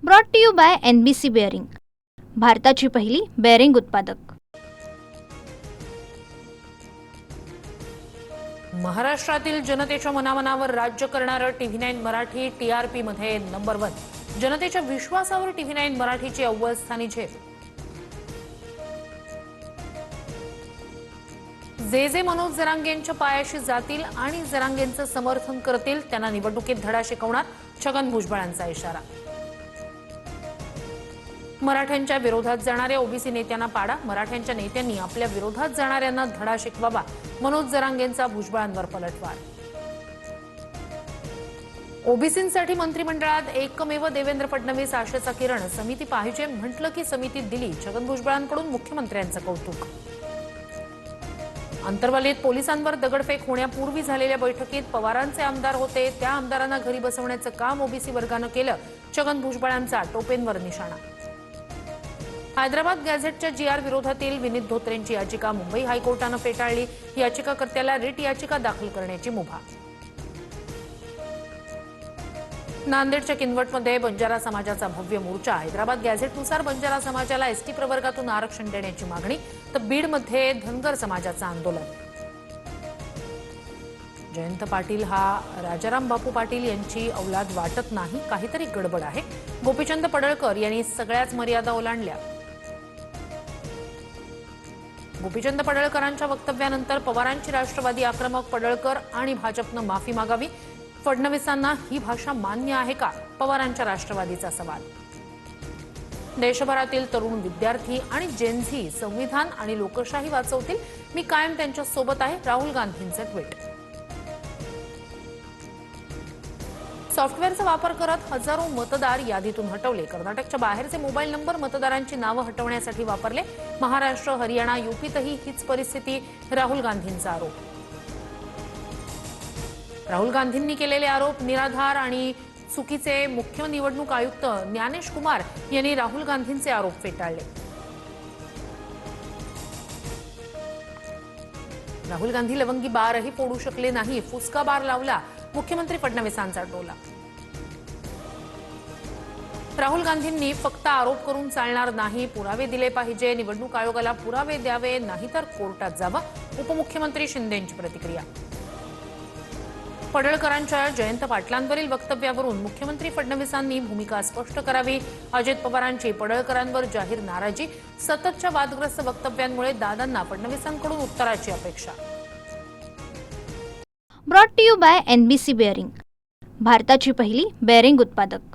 Brought to you by NBC bearing, भारताची पहिली bearing उत्पादक। महाराष्ट्रातील जनतेच्या मनामनावर राज्य करणारं TV9 मराठी TRP मध्ये नंबर 1। जनतेच्या विश्वासावर TV9 मराठीची अव्वल स्थानी झेप। जे मनोज जरांगेंच्या पायाशी जातील आणि जरांगेंचं समर्थन करतील त्यांना निवडणुकीत धडा शिकवणार, छगन भुजबळांचा इशारा। मराठ्यांच्या विरोधात जाणाऱ्या ओबीसी नेत्यांना पाडा, मराठ्यांच्या नेत्यांनी आपल्या विरोधात जाणाऱ्यांना धडा शिकवावा, मनोज जरांगेंचा भुजबळांवर पलटवार। ओबीसींसाठी मंत्रिमंडळात एकमेव देवेंद्र फडणवीस आशेचा किरण, समिती पाहिजे म्हटलं की समिती दिली, छगन भुजबळांकडून मुख्यमंत्र्यांचं कौतुक। अंतर्वालीत पोलिसांवर दगडफेक होण्यापूर्वी झालेल्या बैठकीत पवारांचे आमदार होते, त्या आमदारांना घरी बसवण्याचं काम ओबीसी वर्गानं केलं, छगन भुजबळांचा टोपेंवर निशाणा। हैदराबाद गॅझेटच्या GR विरोधातील विनीत धोत्रेंची याचिका मुंबई हायकोर्टानं फेटाळली, याचिकाकर्त्याला रिट याचिका दाखल करण्याची मुभा। नांदेडच्या किनवटमध्ये बंजारा समाजाचा भव्य मोर्चा, हैदराबाद गॅझेटनुसार बंजारा समाजाला ST प्रवर्गातून आरक्षण देण्याची मागणी, तर बीडमध्ये धनगर समाजाचं आंदोलन। जयंत पाटील हा राजाराम बापू पाटील यांची औलाद वाटत नाही, काहीतरी गडबड आहे, गोपीचंद पडळकर यांनी सगळ्याच मर्यादा ओलांडल्या। गोपीचंद पडळकरांच्या वक्तव्यानंतर पवारांची राष्ट्रवादी आक्रमक, पडळकर आणि भाजपनं माफी मागावी, फडणवीसांना ही भाषा मान्य आहे का, पवारांच्या राष्ट्रवादीचा सवाल। देशभरातील तरुण विद्यार्थी आणि जेनझी संविधान आणि लोकशाही वाचवतील, मी कायम त्यांच्या सोबत आहे, राहुल गांधींचं ट्विट। सॉफ्टवेअरचा वापर करत हजारो मतदार यादीतून हटवले, कर्नाटकच्या बाहेरचे मोबाईल नंबर मतदारांची नावं हटवण्यासाठी वापरले, महाराष्ट्र, हरियाणा, UPतही हीच परिस्थिती, राहुल गांधींचा आरोप। राहुल गांधींनी केलेले आरोप निराधार आणि चुकीचे, मुख्य निवडणूक आयुक्त ज्ञानेश कुमार यांनी राहुल गांधींचे आरोप फेटाळले। राहुल गांधी लवंगी बारही फोडू शकले नाही, फुसका बार लावला, मुख्यमंत्री फडणवीसांचा टोला। राहुल गांधींनी फक्त आरोप करून चालणार नाही, पुरावे दिले पाहिजे, निवडणूक आयोगाला पुरावे द्यावे, नाहीतर कोर्टात जावं, उपमुख्यमंत्री शिंदेंची प्रतिक्रिया। पडळकरांच्या जयंत पाटलांवरील वक्तव्यावरून मुख्यमंत्री फडणवीसांनी भूमिका स्पष्ट करावी, अजित पवारांची पडळकरांवर जाहीर नाराजी, सततच्या वादग्रस्त वक्तव्यांमुळे दादांना फडणवीसांकडून उत्तराची अपेक्षा। Brought to you by NBC bearing, भारताची पहिली बेअरिंग उत्पादक।